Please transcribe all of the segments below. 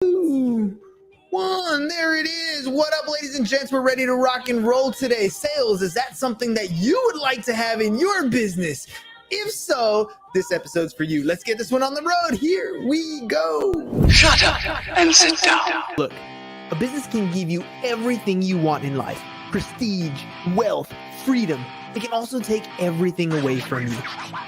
Two, one, there it is. What up, ladies and gents? We're ready to rock and roll today. Sales, is that something that you would like to have in your business? If so, this episode's for you. Let's get this one on the road. Here we go. Shut up and sit down. Look, a business can give you everything you want in life. Prestige, wealth, freedom. It can also take everything away from you.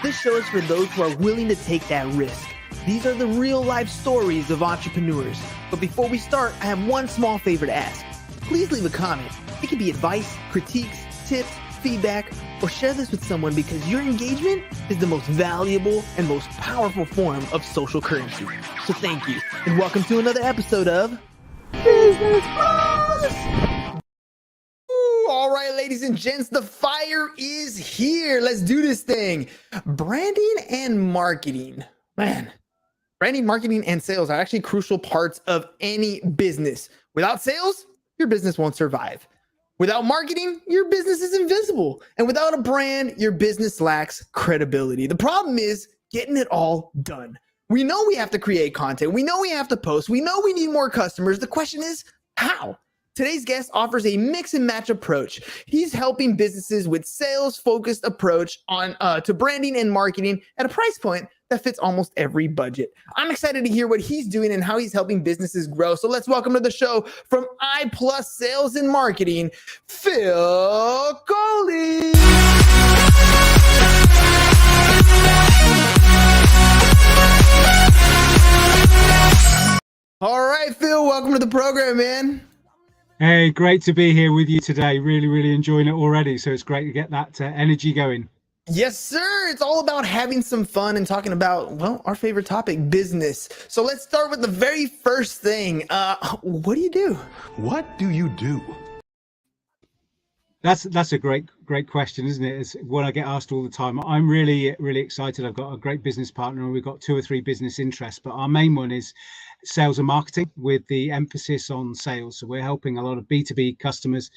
This show is for those who are willing to take that risk. These are the real life stories of entrepreneurs. But before we start, I have one small favor to ask. Please leave a comment. It can be advice, critiques, tips, feedback, or share this with someone because your engagement is the most valuable and most powerful form of social currency. So thank you, and welcome to another episode of Business Bros. All right, ladies and gents, the fire is here. Let's do this thing. Branding and marketing. Man, branding, marketing, and sales are actually crucial parts of any business. Without sales, your business won't survive. Without marketing, your business is invisible. And without a brand, your business lacks credibility. The problem is getting it all done. We know we have to create content. We know we have to post. We know we need more customers. The question is, how? Today's guest offers a mix and match approach. He's helping businesses with sales-focused approach on to branding and marketing at a price point that fits almost every budget. I'm excited to hear what he's doing and how he's helping businesses grow. So let's welcome to the show from I Plus Sales and Marketing, Phil Coley. All right, Phil, welcome to the program, man. Hey, great to be here with you today. Really enjoying it already. So it's great to get that energy going. Yes, sir. It's all about having some fun and talking about, well, our favorite topic, business. So let's start with the very first thing. What do you do? What do you do? That's a great question, isn't it? It's one I get asked all the time. I'm really excited. I've got a great business partner and we've got 2 or 3 business interests, but our main one is sales and marketing with the emphasis on sales. So we're helping a lot of B2B customers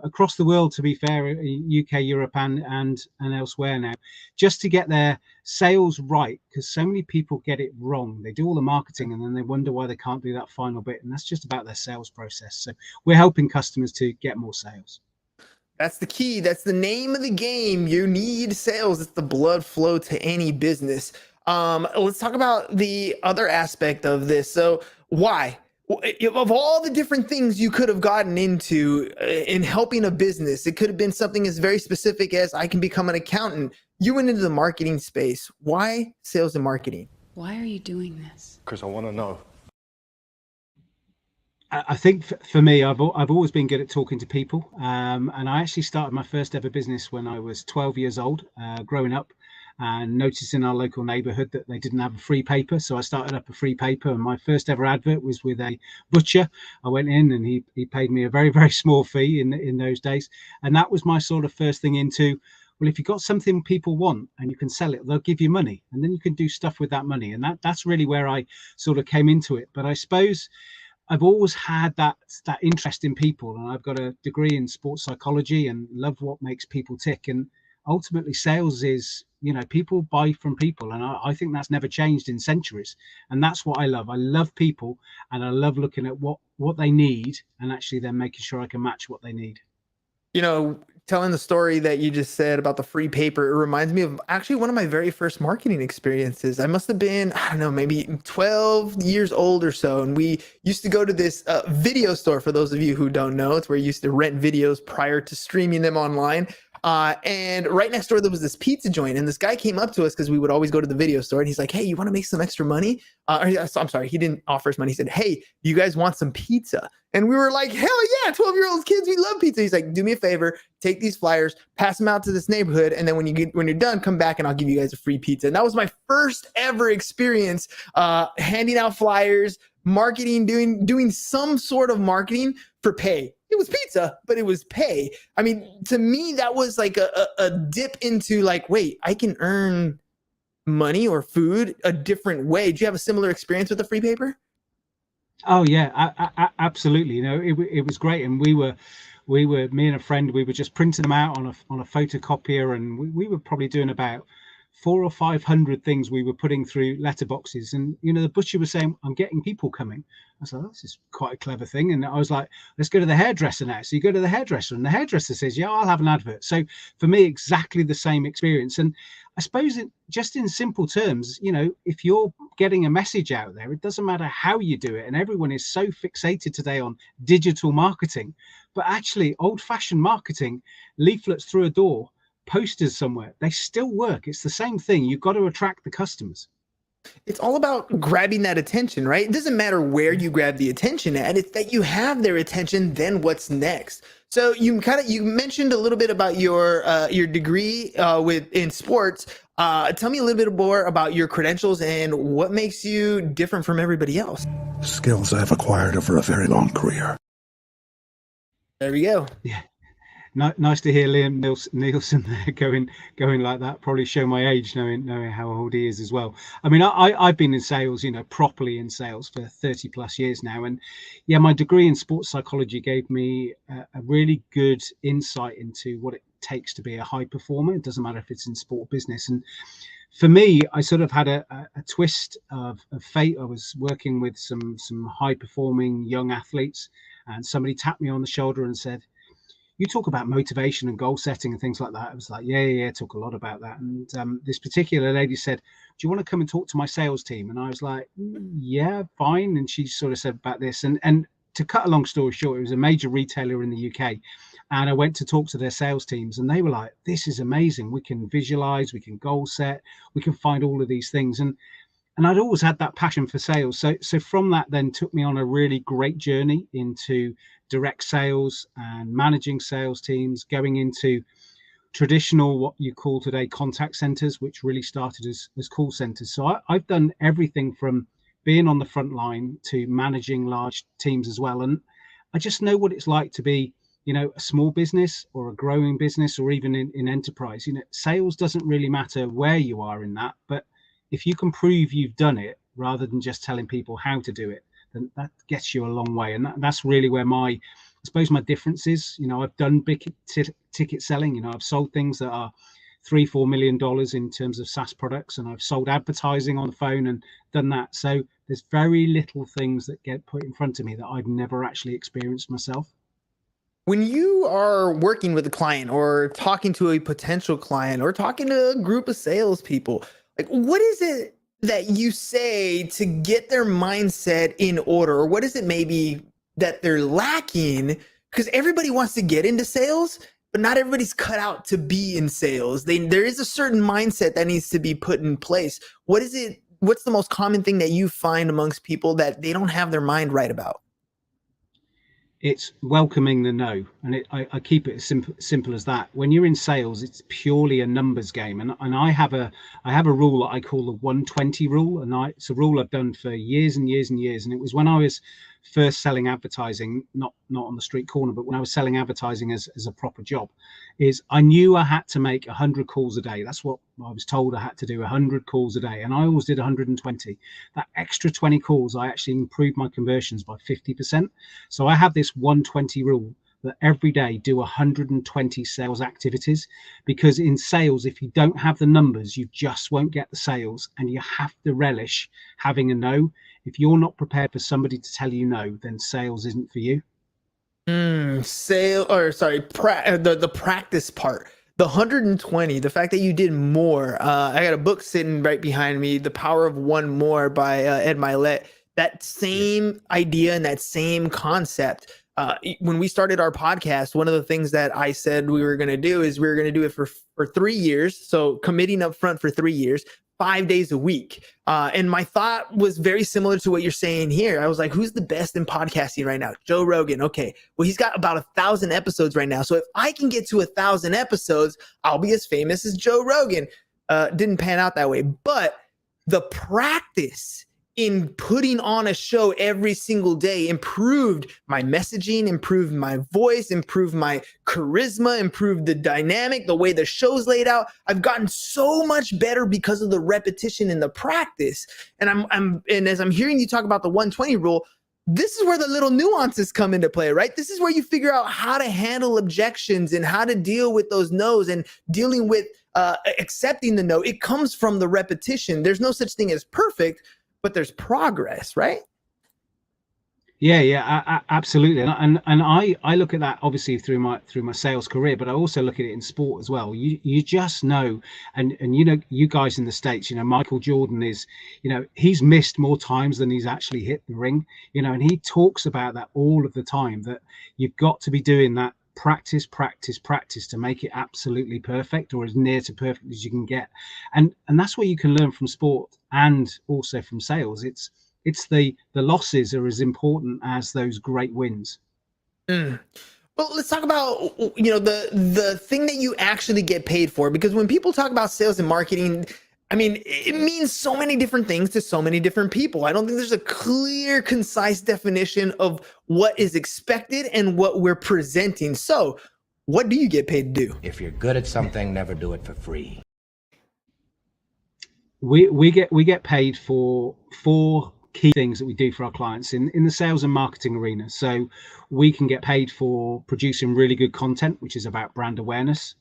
across the world, to be fair, UK, Europe and elsewhere now, just to get their sales right, because so many people get it wrong. They do all the marketing and then they wonder why they can't do that final bit, and that's just about their sales process. So we're helping customers to get more sales. That's the key. That's the name of the game. You need sales. It's the blood flow to any business. Let's talk about the other aspect of this. So why? Of all the different things you could have gotten into in helping a business, it could have been something as very specific as I can become an accountant. You went into the marketing space. Why sales and marketing? Why are you doing this? Because I want to know. I think for me, I've always been good at talking to people. And I actually started my first ever business when I was 12 years old, growing up, and noticed in our local neighborhood that they didn't have a free paper. So I started up a free paper, and my first ever advert was with a butcher. I went in and he paid me a very small fee in those days. And that was my sort of first thing into, well, if you've got something people want and you can sell it, they'll give you money, and then you can do stuff with that money. And that's really where I sort of came into it. But I suppose I've always had that interest in people, and I've got a degree in sports psychology and love what makes people tick. And ultimately sales is, people buy from people, and I think that's never changed in centuries. And that's what I love. I love people, and I love looking at what they need and actually then making sure I can match what they need. Telling the story that you just said about the free paper, it reminds me of actually one of my very first marketing experiences. I must have been, I don't know, maybe 12 years old or so. And we used to go to this video store. For those of you who don't know, it's where you used to rent videos prior to streaming them online. And right next door, there was this pizza joint, and this guy came up to us because we would always go to the video store, and he's like, hey, you want to make some extra money? I'm sorry, he didn't offer us money. He said, hey, do you guys want some pizza? And we were like, hell yeah, 12-year-old kids, we love pizza. He's like, do me a favor, take these flyers, pass them out to this neighborhood, and then when you're done, come back and I'll give you guys a free pizza. And that was my first ever experience handing out flyers, marketing, doing some sort of marketing for pay. It was pizza, but it was pay. I mean, to me, that was like a dip into like, wait, I can earn money or food a different way. Do you have a similar experience with the free paper? Oh yeah, absolutely. It was great, and we were me and a friend, we were just printing them out on a photocopier, and we were probably doing about 400 or 500 things we were putting through letterboxes. And, the butcher was saying, I'm getting people coming. I was like, this is quite a clever thing. And I was like, let's go to the hairdresser now. So you go to the hairdresser and the hairdresser says, yeah, I'll have an advert. So for me, exactly the same experience. And I suppose just in simple terms, if you're getting a message out there, it doesn't matter how you do it. And everyone is so fixated today on digital marketing, but actually old fashioned marketing, leaflets through a door, posters somewhere, they still work. It's the same thing. You've got to attract the customers. It's all about grabbing that attention, right? It doesn't matter where you grab the attention at. It's that you have their attention, then what's next? So you mentioned a little bit about your degree in sports. Tell me a little bit more about your credentials and what makes you different from everybody else. Skills I have acquired over a very long career. There we go. Yeah. Nice to hear Liam Nielsen there going like that. Probably show my age knowing how old he is as well. I mean, I've been in sales, properly in sales for 30 plus years now. And yeah, my degree in sports psychology gave me a really good insight into what it takes to be a high performer. It doesn't matter if it's in sport business. And for me, I sort of had a twist of fate. I was working with some high performing young athletes, and somebody tapped me on the shoulder and said, you talk about motivation and goal setting and things like that. I was like, yeah, talk a lot about that. And this particular lady said, do you want to come and talk to my sales team? And I was like, yeah, fine. And she sort of said about this. And to cut a long story short, it was a major retailer in the UK. And I went to talk to their sales teams and they were like, this is amazing. We can visualize, we can goal set, we can find all of these things. And I'd always had that passion for sales. So from that then took me on a really great journey into direct sales and managing sales teams, going into traditional, what you call today, contact centers, which really started as call centers. So I've done everything from being on the front line to managing large teams as well. And I just know what it's like to be, a small business or a growing business or even in enterprise. Sales doesn't really matter where you are in that, but if you can prove you've done it rather than just telling people how to do it, then that gets you a long way. And that's really where I suppose my difference is. I've done big ticket selling. I've sold things that are $3-4 million in terms of SaaS products, and I've sold advertising on the phone and done that. So there's very little things that get put in front of me that I've never actually experienced myself. When you are working with a client or talking to a potential client or talking to a group of salespeople, like, what is it that you say to get their mindset in order? Or what is it maybe that they're lacking? Because everybody wants to get into sales, but not everybody's cut out to be in sales. There is a certain mindset that needs to be put in place. What is it? What's the most common thing that you find amongst people that they don't have their mind right about? It's welcoming the no. And I keep it as simple as that. When you're in sales, it's purely a numbers game. And I have a rule that I call the 120 rule. And it's a rule I've done for years and years and years. And it was when I was first selling advertising, not on the street corner, but when I was selling advertising as a proper job, is I knew I had to make 100 calls a day. That's what I was told I had to do, 100 calls a day. And I always did 120. That extra 20 calls, I actually improved my conversions by 50%. So I have this 120 rule that every day do 120 sales activities, because in sales, if you don't have the numbers, you just won't get the sales, and you have to relish having a no. If you're not prepared for somebody to tell you no, then sales isn't for you. The practice part, the 120, the fact that you did more. I got a book sitting right behind me, The Power of One More by Ed Milet. That same idea and that same concept. When we started our podcast, one of the things that I said we were going to do is we were going to do it for 3 years. So committing up front for 3 years, 5 days a week. And my thought was very similar to what you're saying here. I was like, who's the best in podcasting right now? Joe Rogan. Okay. Well, he's got about 1,000 episodes right now. So if I can get to 1,000 episodes, I'll be as famous as Joe Rogan. Didn't pan out that way, but the practice in putting on a show every single day improved my messaging, improved my voice, improved my charisma, improved the dynamic, the way the show's laid out. I've gotten so much better because of the repetition and the practice. And and as I'm hearing you talk about the 120 rule, this is where the little nuances come into play, right? This is where you figure out how to handle objections and how to deal with those no's and dealing with accepting the no. It comes from the repetition. There's no such thing as perfect, but there's progress, right? Yeah, absolutely. And I look at that obviously through my sales career, but I also look at it in sport as well. You just know, and you know, you guys in the States, you know, Michael Jordan is, you know, he's missed more times than he's actually hit the ring, you know, and he talks about that all of the time, that you've got to be doing that practice to make it absolutely perfect, or as near to perfect as you can get. And that's what you can learn from sport and also from sales. It's the losses are as important as those great wins. Mm. But let's talk about, you know, the thing that you actually get paid for, because when people talk about sales and marketing, I mean, it means so many different things to so many different people. I don't think there's a clear, concise definition of what is expected and what we're presenting. So, what do you get paid to do? If you're good at something, never do it for free. We get paid for four key things that we do for our clients in the sales and marketing arena. So we can get paid for producing really good content, which is about brand awareness.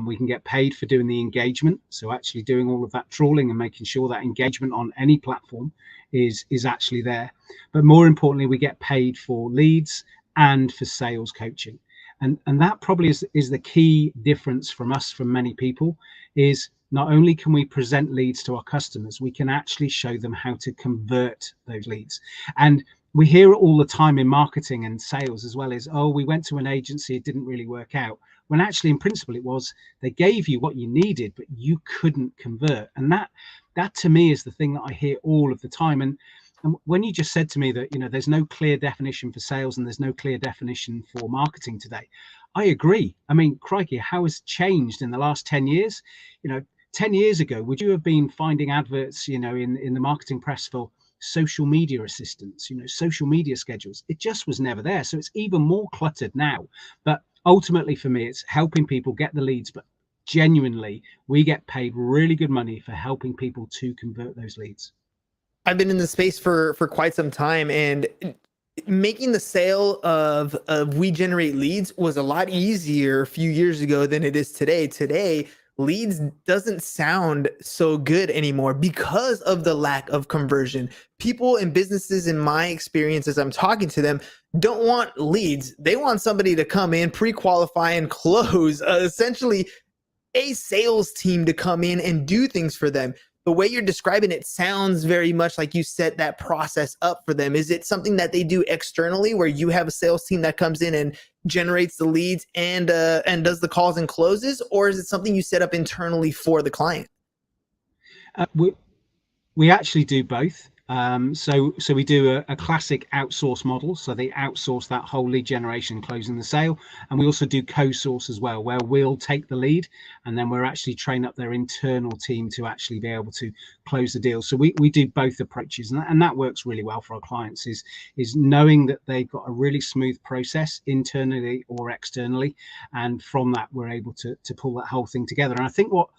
We can get paid for doing the engagement, so actually doing all of that trawling and making sure that engagement on any platform is actually there. But more importantly, we get paid for leads and for sales coaching. And that probably is the key difference from many people, is not only can we present leads to our customers, we can actually show them how to convert those leads. And we hear it all the time in marketing and sales as well, as, oh, we went to an agency, it didn't really work out. When actually in principle it was, they gave you what you needed, but you couldn't convert. And that to me is the thing that I hear all of the time. And when you just said to me that, you know, there's no clear definition for sales and there's no clear definition for marketing today, I agree. I mean, crikey, how has changed in the last 10 years? You know, 10 years ago, would you have been finding adverts, you know, in the marketing press for social media assistants, you know, social media schedules? It just was never there. So it's even more cluttered now. But ultimately for me, it's helping people get the leads, but genuinely, we get paid really good money for helping people to convert those leads. I've been in the space for quite some time, and making the sale of we generate leads was a lot easier a few years ago than it is today. Today, leads doesn't sound so good anymore because of the lack of conversion. People and businesses, in my experience, as I'm talking to them, don't want leads. They want somebody to come in, pre-qualify, and close. Essentially, a sales team to come in and do things for them. The way you're describing it sounds very much like you set that process up for them. Is it something that they do externally, where you have a sales team that comes in and generates the leads and does the calls and closes, or is it something you set up internally for the client? We actually do both. So we do a classic outsource model. So they outsource that whole lead generation, closing the sale. And we also do co-source as well, where we'll take the lead and then we're actually train up their internal team to actually be able to close the deal. So we do both approaches, and that works really well for our clients, is knowing that they've got a really smooth process internally or externally. And from that, we're able to pull that whole thing together. And I think what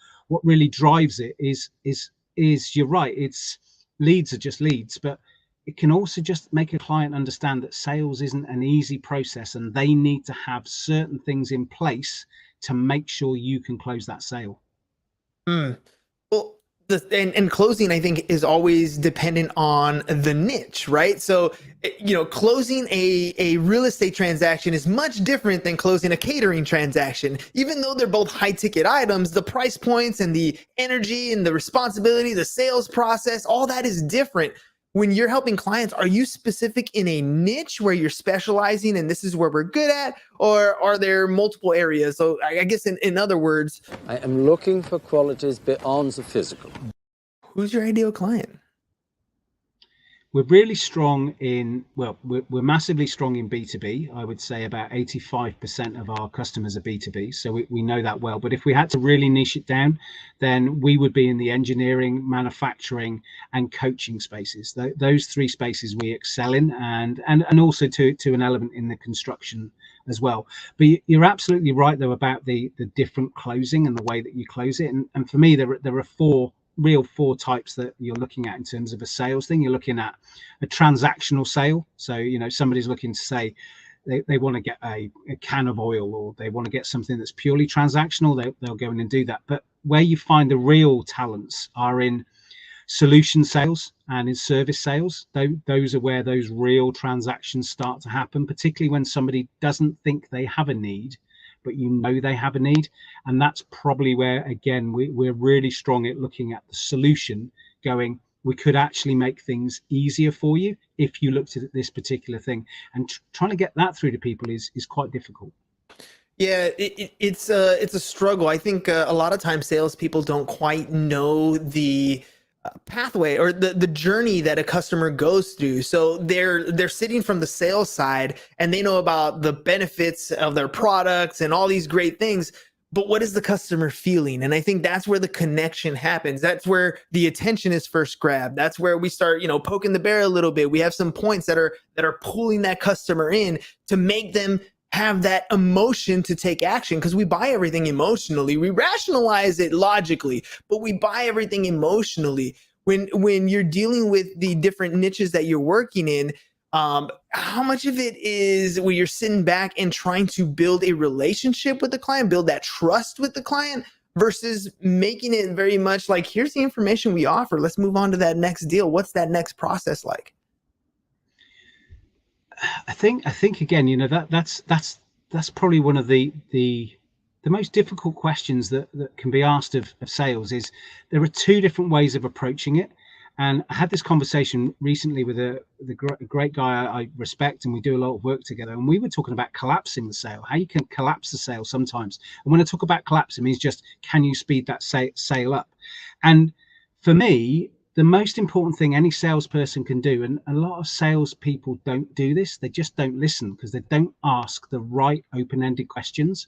really drives it is you're right. It's leads are just leads, but it can also just make a client understand that sales isn't an easy process, and they need to have certain things in place to make sure you can close that sale. Well, and closing, I think, is always dependent on the niche, right? So, you know, closing a real estate transaction is much different than closing a catering transaction. Even though they're both high ticket items, the price points and the energy and the responsibility, the sales process, all that is different. When you're helping clients, are you specific in a niche where you're specializing and this is where we're good at, or are there multiple areas? So I guess in other words, I am looking for qualities beyond the physical. Who's your ideal client? We're really strong in, well, we're massively strong in B2B. I would say about 85% of our customers are B2B. So we know that well. But if we had to really niche it down, then we would be in the engineering, manufacturing, and coaching spaces. Those three spaces we excel in, and also to an element in the construction as well. But you're absolutely right, though, about the different closing and the way that you close it. And for me, there are four types that you're looking at in terms of a sales thing. You're looking at a transactional sale. So, you know, somebody's looking to say they want to get a can of oil, or they want to get something that's purely transactional. They'll go in and do that. But where you find the real talents are in solution sales and in service sales. Those are where those real transactions start to happen, particularly when somebody doesn't think they have a need, but you know they have a need. And that's probably where, again, we're really strong at looking at the solution, going, we could actually make things easier for you if you looked at this particular thing. And trying to get that through to people is quite difficult. Yeah, it's a struggle. I think a lot of times salespeople don't quite know the pathway or the journey that a customer goes through. So they're sitting from the sales side and they know about the benefits of their products and all these great things. But what is the customer feeling? And I think that's where the connection happens. That's where the attention is first grabbed. That's where we start, poking the bear a little bit. We have some points that are pulling that customer in to make them have that emotion to take action, because we buy everything emotionally. We rationalize it logically, but we buy everything emotionally. When you're dealing with the different niches that you're working in, how much of it is where you're sitting back and trying to build a relationship with the client, build that trust with the client, versus making it very much like, here's the information we offer, let's move on to that next deal. What's that next process like? I think again, that's probably one of the most difficult questions that can be asked of sales. Is there are two different ways of approaching it. And I had this conversation recently with a great guy I respect, and we do a lot of work together. And we were talking about collapsing the sale, how you can collapse the sale sometimes. And when I talk about collapse, it means just, can you speed that sale up? And for me, the most important thing any salesperson can do, and a lot of salespeople don't do this, they just don't listen because they don't ask the right open-ended questions.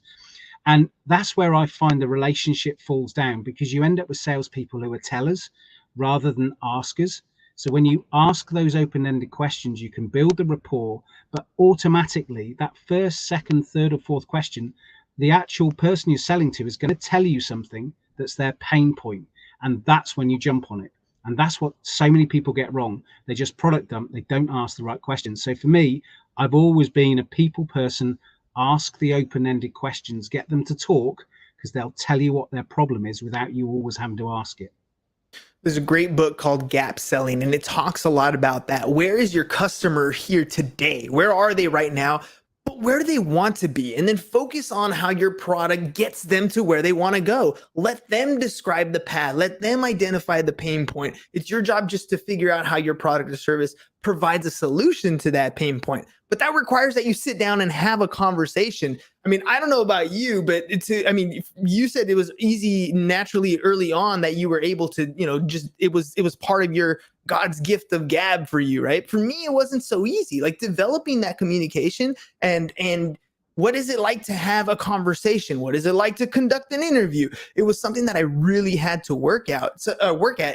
And that's where I find the relationship falls down, because you end up with salespeople who are tellers rather than askers. So when you ask those open-ended questions, you can build the rapport, but automatically that first, second, third, or fourth question, the actual person you're selling to is going to tell you something that's their pain point. And that's when you jump on it. And that's what so many people get wrong. They just product dump. They don't ask the right questions. So for me, I've always been a people person. Ask the open-ended questions, get them to talk, because they'll tell you what their problem is without you always having to ask it. There's a great book called Gap Selling, and it talks a lot about that. Where is your customer here today? Where are they right now? But where do they want to be? And then focus on how your product gets them to where they want to go. Let them describe the path. Let them identify the pain point. It's your job just to figure out how your product or service provides a solution to that pain point. But that requires that you sit down and have a conversation. I mean, I don't know about you, but you said it was easy naturally early on that you were able to, it was part of your God's gift of gab for you, right? For me, it wasn't so easy. Like developing that communication and what is it like to have a conversation? What is it like to conduct an interview? It was something that I really had to work at.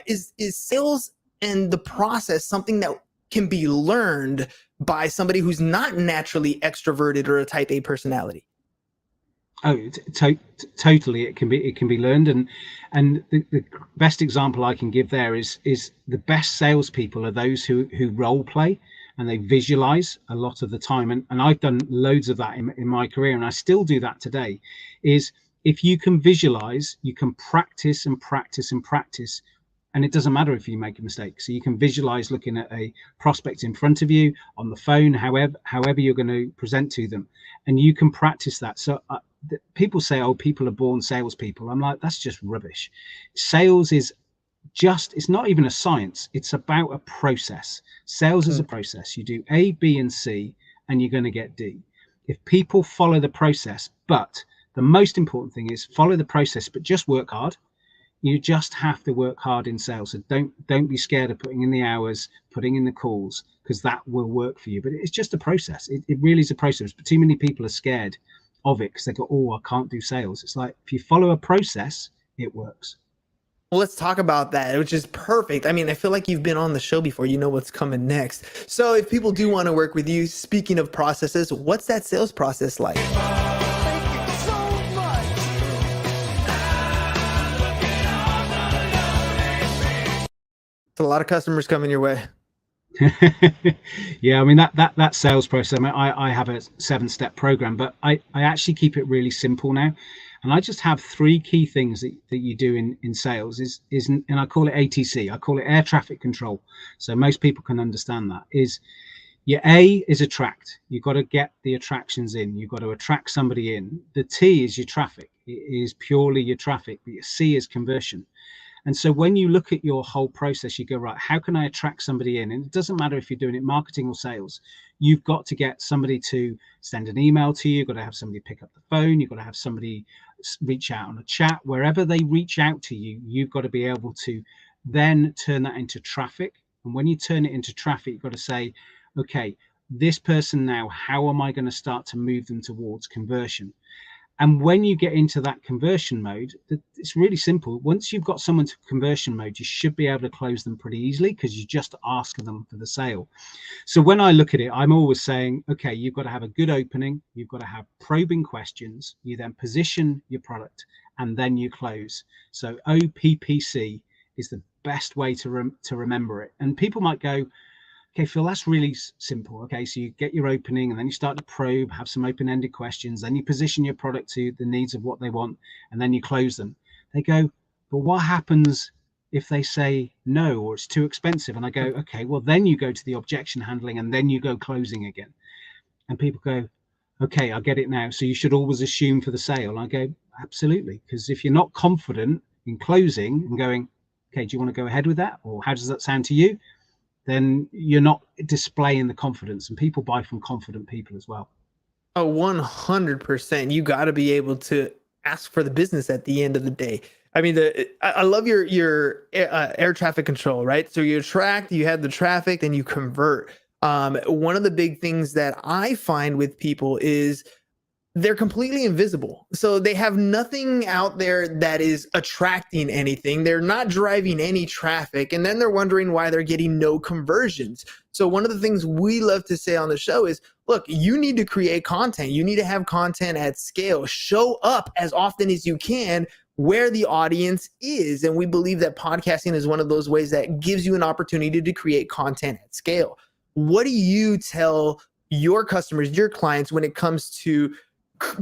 Is sales and the process something that can be learned by somebody who's not naturally extroverted or a type A personality? Oh, totally. It can be learned, and the best example I can give there is the best salespeople are those who role play and they visualize a lot of the time. And I've done loads of that in my career, and I still do that today. Is if you can visualize, you can practice and practice and practice. And it doesn't matter if you make a mistake. So you can visualize looking at a prospect in front of you, on the phone, however you're going to present to them, and you can practice that. So people say, oh, people are born salespeople. I'm like, that's just rubbish. Sales is it's not even a science. It's about a process. Sales is a process. You do A, B, and C, and you're going to get D. If people follow the process, but the most important thing is follow the process, but just work hard. You just have to work hard in sales. So don't be scared of putting in the hours, putting in the calls, because that will work for you. But it's just a process. It really is a process. But too many people are scared of it because they go, oh, I can't do sales. It's like, if you follow a process, it works. Well, let's talk about that, which is perfect. I mean, I feel like you've been on the show before. You know what's coming next. So if people do want to work with you, speaking of processes, what's that sales process like? A lot of customers coming your way. Yeah, I mean that sales process. I mean, I have a 7-step program, but I actually keep it really simple now. And I just have three key things that you do in sales is, and I call it ATC. I call it air traffic control. So most people can understand that is your A is attract. You've got to get the attractions in. You've got to attract somebody in. The T is your traffic. It is purely your traffic, but your C is conversion. And so when you look at your whole process, you go, right, how can I attract somebody in? And it doesn't matter if you're doing it marketing or sales. You've got to get somebody to send an email to you. You've got to have somebody pick up the phone. You've got to have somebody reach out on a chat. Wherever they reach out to you, you've got to be able to then turn that into traffic. And when you turn it into traffic, you've got to say, okay, this person now, how am I going to start to move them towards conversion? And when you get into that conversion mode, it's really simple. Once you've got someone to conversion mode, you should be able to close them pretty easily because you just ask them for the sale. So when I look at it, I'm always saying, okay, you've got to have a good opening. You've got to have probing questions. You then position your product and then you close. So OPPC is the best way to remember it. And people might go, okay, Phil, that's really simple. Okay, so you get your opening and then you start to probe, have some open-ended questions, then you position your product to the needs of what they want, and then you close them. They go, but what happens if they say no or it's too expensive? And I go, okay, well, then you go to the objection handling and then you go closing again. And people go, okay, I get it now. So you should always assume for the sale. And I go, absolutely. Because if you're not confident in closing and going, okay, do you want to go ahead with that? Or how does that sound to you? Then you're not displaying the confidence, and people buy from confident people as well. Oh, 100%. You got to be able to ask for the business at the end of the day. I mean, I love your air traffic control, right? So you attract, you have the traffic, then you convert. One of the big things that I find with people is they're completely invisible. So they have nothing out there that is attracting anything. They're not driving any traffic. And then they're wondering why they're getting no conversions. So one of the things we love to say on the show is, look, you need to create content. You need to have content at scale. Show up as often as you can where the audience is. And we believe that podcasting is one of those ways that gives you an opportunity to create content at scale. What do you tell your customers, your clients, when it comes to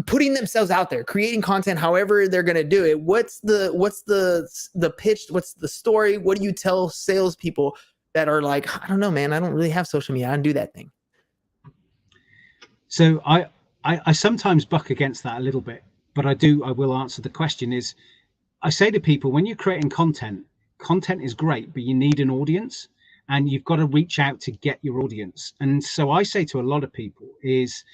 putting themselves out there, creating content, however they're going to do it? What's the pitch? What's the story? What do you tell salespeople that are like, I don't know, man, I don't really have social media. I don't do that thing. So I sometimes buck against that a little bit, but I will answer the question. Is I say to people, when you're creating content is great, but you need an audience and you've got to reach out to get your audience. And so I say to a lot of people is,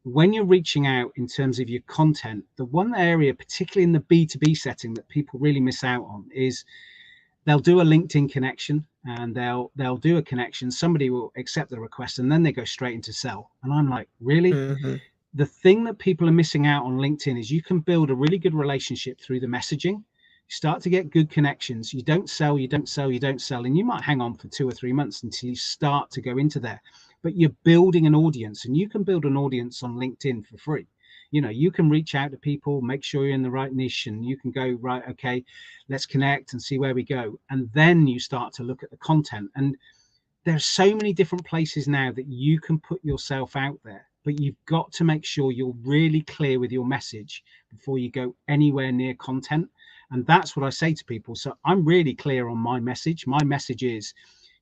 when you're reaching out in terms of your content, the one area, particularly in the B2B setting, that people really miss out on is they'll do a LinkedIn connection and they'll do a connection. Somebody will accept the request and then they go straight into sell. And I'm like, really? Mm-hmm. The thing that people are missing out on LinkedIn is you can build a really good relationship through the messaging. You start to get good connections. You don't sell. And you might hang on for 2 or 3 months until you start to go into there. But you're building an audience, and you can build an audience on LinkedIn for free. You know, you can reach out to people, make sure you're in the right niche, and you can go, right, okay, let's connect and see where we go. And then you start to look at the content. And there's so many different places now that you can put yourself out there, but you've got to make sure you're really clear with your message before you go anywhere near content. And that's what I say to people. So I'm really clear on my message. My message is,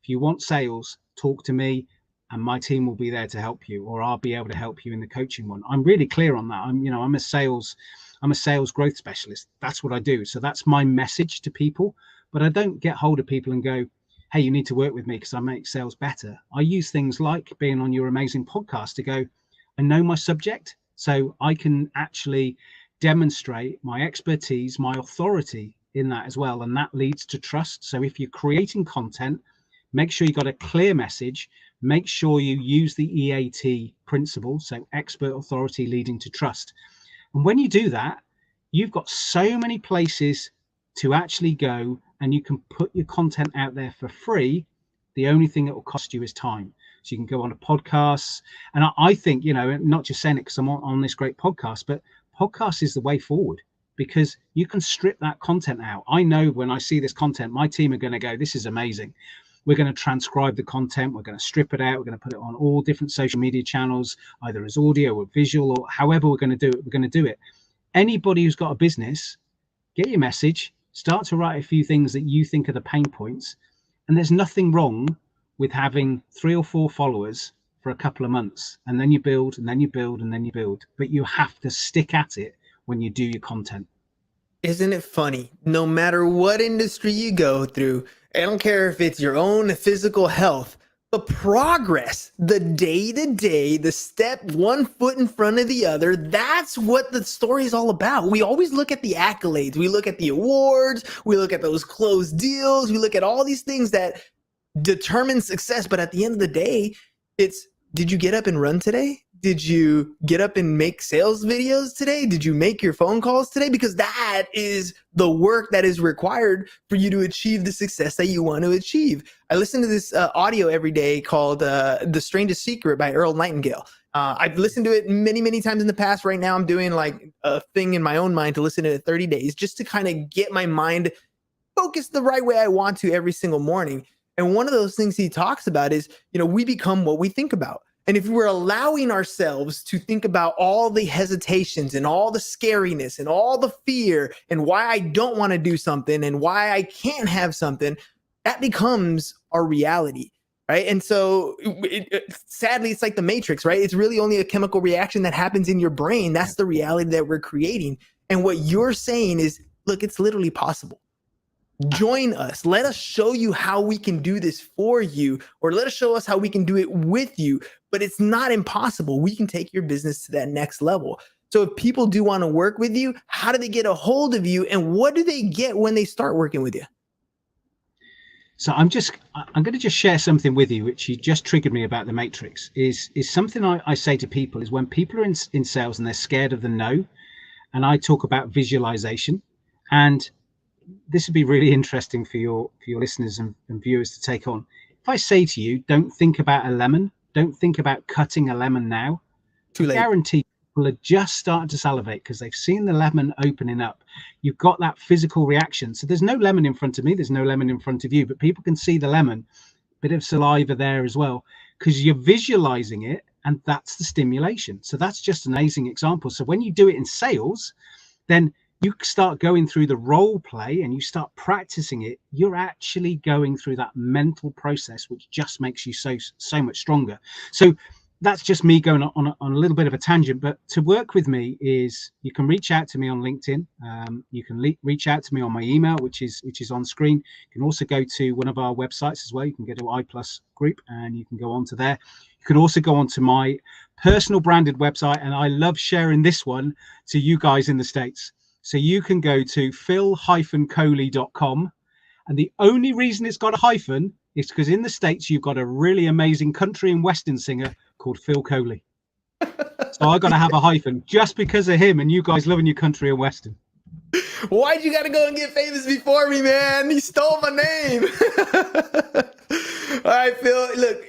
if you want sales, talk to me, and my team will be there to help you, or I'll be able to help you in the coaching one. I'm really clear on that. I'm a sales growth specialist. That's what I do. So that's my message to people, but I don't get hold of people and go, hey, you need to work with me because I make sales better. I use things like being on your amazing podcast to go, I know my subject, so I can actually demonstrate my expertise, my authority in that as well. And that leads to trust. So if you're creating content, make sure you got a clear message. Make sure you use the EAT principle, so expert authority leading to trust. And when you do that, you've got so many places to actually go, and you can put your content out there for free. The only thing that will cost you is time. So you can go on a podcast. And I think, not just saying it because I'm on this great podcast, but podcast is the way forward, because you can strip that content out. I know when I see this content, my team are going to go, this is amazing. We're going to transcribe the content. We're going to strip it out. We're going to put it on all different social media channels, either as audio or visual, or however we're going to do it. We're going to do it. anybody who's got a business, get your message, start to write a few things that you think are the pain points. And there's nothing wrong with having 3 or 4 followers for a couple of months, and then you build, and then you build, and then you build. But you have to stick at it when you do your content. Isn't it funny? No matter what industry you go through, I don't care if it's your own physical health, the progress, the day to day, the step one foot in front of the other, that's what the story is all about. We always look at the accolades, we look at the awards, we look at those closed deals, we look at all these things that determine success. But at the end of the day, it's, did you get up and run today? Did you get up and make sales videos today? Did you make your phone calls today? Because that is the work that is required for you to achieve the success that you want to achieve. I listen to this audio every day called The Strangest Secret by Earl Nightingale. I've listened to it many, many times in the past. Right now, I'm doing like a thing in my own mind to listen to it 30 days just to kind of get my mind focused the right way I want to every single morning. And one of those things he talks about is, we become what we think about. And if we're allowing ourselves to think about all the hesitations and all the scariness and all the fear and why I don't want to do something and why I can't have something, that becomes our reality, right? And so sadly, it's like the Matrix, right? It's really only a chemical reaction that happens in your brain. That's the reality that we're creating. And what you're saying is, look, it's literally possible. Join us. Let us show you how we can do this for you, or let us show us how we can do it with you. But it's not impossible. We can take your business to that next level. So if people do want to work with you, how do they get a hold of you, and what do they get when they start working with you? So I'm going to just share something with you, which you just triggered me about the Matrix. Is something I say to people is when people are in sales and they're scared of the no, and I talk about visualization, and this would be really interesting for your listeners and viewers to take on. If I say to you, don't think about a lemon, don't think about cutting a lemon now, Too late. I guarantee people are just starting to salivate because they've seen the lemon opening up. You've got that physical reaction. So there's no lemon in front of me, there's no lemon in front of you, but people can see the lemon, bit of saliva there as well, because you're visualizing it, and that's the stimulation. So that's just an amazing example. So when you do it in sales, then you start going through the role play and you start practicing it, you're actually going through that mental process, which just makes you so much stronger. So that's just me going on a little bit of a tangent. But to work with me is, you can reach out to me on LinkedIn. You can reach out to me on my email, which is on screen. You can also go to one of our websites as well. You can go to I+ Group and you can go on to there. You can also go on to my personal branded website, and I love sharing this one to you guys in the States. So you can go to phil-coley.com. And the only reason it's got a hyphen is because in the States, you've got a really amazing country and Western singer called Phil Coley. So I got to have a hyphen just because of him and you guys loving your country and Western. Why'd you got to go and get famous before me, man? You stole my name. All right, Phil, look,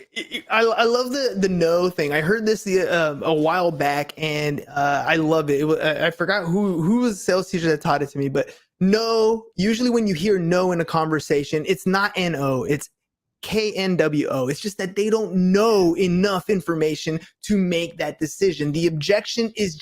I love the no thing. I heard this a while back, and I love it. I forgot who was the sales teacher that taught it to me, but no, usually when you hear no in a conversation, it's not N-O, it's KNWO. It's just that they don't know enough information to make that decision. The objection is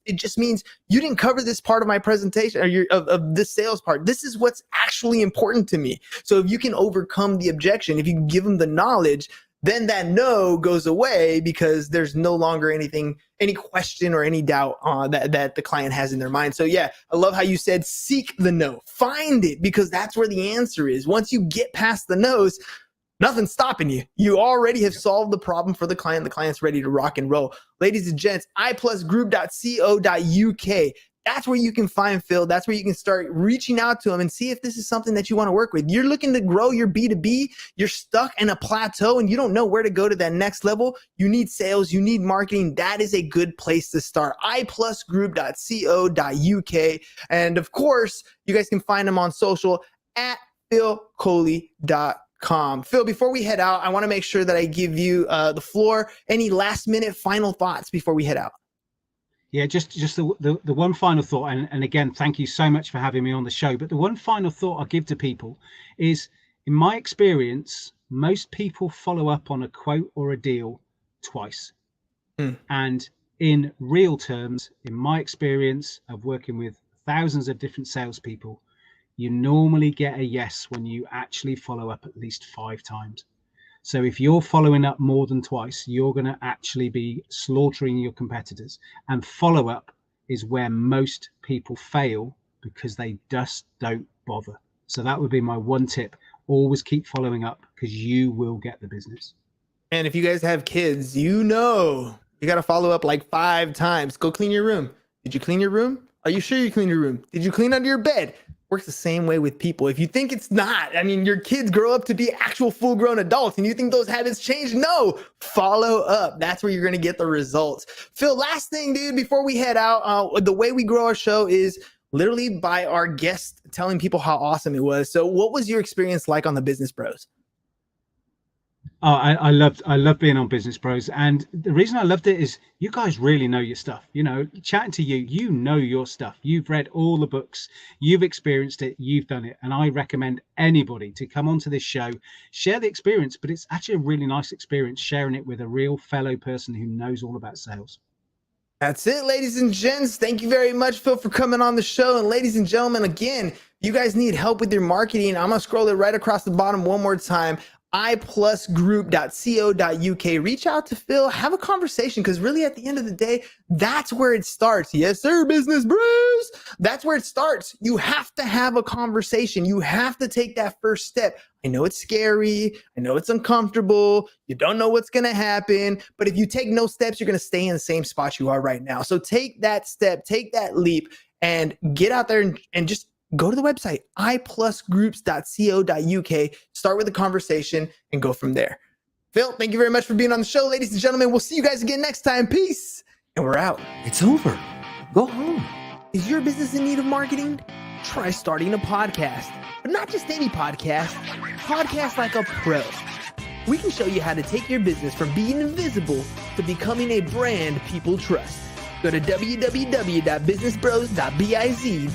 it just means you didn't cover this part of my presentation, or of this sales part. This is what's actually important to me. So if you can overcome the objection, if you can give them the knowledge, then that no goes away, because there's no longer any question or any doubt that the client has in their mind. So yeah, I love how you said seek the no, find it, because that's where the answer is. Once you get past the no's, nothing's stopping you. You already have solved the problem for the client. The client's ready to rock and roll. Ladies and gents, iplusgroup.co.uk. That's where you can find Phil. That's where you can start reaching out to him and see if this is something that you want to work with. You're looking to grow your B2B. You're stuck in a plateau and you don't know where to go to that next level. You need sales. You need marketing. That is a good place to start. iplusgroup.co.uk. And of course, you guys can find him on social at philcoley.com. Phil, before we head out, I want to make sure that I give you the floor. Any last minute final thoughts before we head out? Yeah, just the one final thought, and again, thank you so much for having me on the show. But the one final thought I'll give to people is, in my experience, most people follow up on a quote or a deal twice. And in real terms, in my experience of working with thousands of different salespeople, you normally get a yes when you actually follow up at least 5 times. So if you're following up more than twice, you're going to actually be slaughtering your competitors. And follow up is where most people fail because they just don't bother. So that would be my one tip. Always keep following up because you will get the business. And if you guys have kids, you know you got to follow up like 5 times. Go clean your room. Did you clean your room? Are you sure you cleaned your room? Did you clean under your bed? Works the same way with people. If you think it's not, I mean, your kids grow up to be actual full-grown adults and you think those habits change. No, follow up. That's where you're going to get the results. Phil, last thing, dude, before we head out, the way we grow our show is literally by our guests telling people how awesome it was. So what was your experience like on the Business Bros? Oh, I loved being on Business Bros, and the reason I loved it is you guys really know your stuff. You know, chatting to you, you know your stuff. You've read all the books, you've experienced it, you've done it, and I recommend anybody to come onto this show, share the experience. But it's actually a really nice experience sharing it with a real fellow person who knows all about sales. That's it, ladies and gents. Thank you very much, Phil, for coming on the show. And ladies and gentlemen, again, you guys need help with your marketing. I'm gonna scroll it right across the bottom one more time. iplusgroup.co.uk. Reach out to Phil, have a conversation, because really at the end of the day, that's where it starts. Yes, sir, Business Bros. That's where it starts. You have to have a conversation. You have to take that first step. I know it's scary. I know it's uncomfortable. You don't know what's going to happen. But if you take no steps, you're going to stay in the same spot you are right now. So take that step, take that leap, and get out there and just go to the website, iplusgroups.co.uk, start with a conversation and go from there. Phil, thank you very much for being on the show. Ladies and gentlemen, we'll see you guys again next time. Peace. And we're out. It's over. Go home. Is your business in need of marketing? Try starting a podcast, but not just any podcast. Podcast like a pro. We can show you how to take your business from being invisible to becoming a brand people trust. Go to www.businessbros.biz